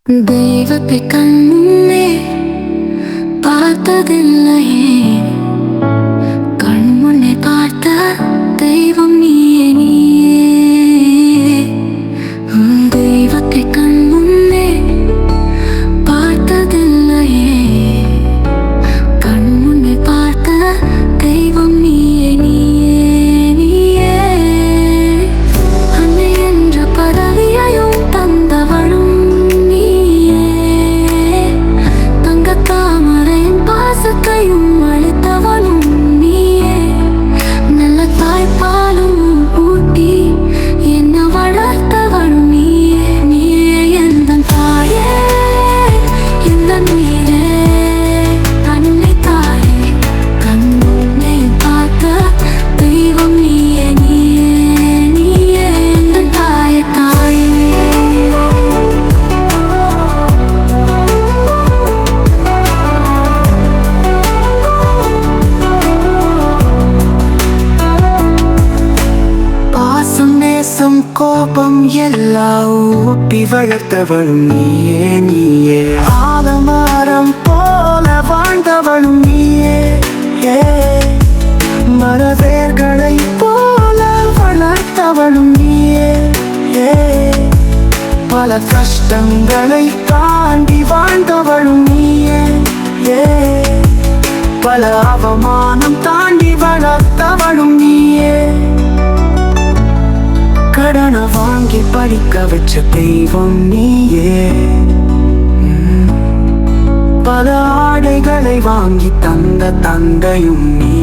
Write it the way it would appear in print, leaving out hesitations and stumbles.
தெய்வத்தை கண்ணே பார்த்ததில்லையே, கண் முன்னே பார்த்த தெய்வம் நீயே நீயே. தெய்வத்தை கண் முன்னே பார்த்ததில்லையே, கண் முன்னே பார்த்த தெய்வம் நீயே நீயே நீயே. அன்னை என்ற பதவியையும் தந்தவளும் நீயே, தங்க தாமரையின் பாசத்தையும் அளித்தவளும் நீயே. நல்ல தாய்ப்பாலும் ஊட்டி என்ன வளர்த்தவளும் நீயே நீயே. எந்தன் தாயே, எந்தன் உயிரே, அன்னை தாயே, கண் முன்னே பார்த்த தெய்வம் நீயே நீயே நீயே. எந்தன் தாயே தாயே. பாசம் நேசம் கோபம் எல்லாம் ஊட்டி வளர்த்தவளும் நீயே நீயே. ஆலமரம் போல வாழ்ந்தவளும் நீயே, மரவேர்களை போல வளர்த்தவளும் நீயே. பல கஷ்டங்களை தாண்டி வாழ்ந்தவளும் நீயே, பல அவமானம் தாண்டி வளர்த்தவளும் நீயே. கடனை வாங்கி படிக்க வச்ச தெய்வம் நீயே, பல ஆடைகளை வாங்கி தந்த தந்தையும் நீ.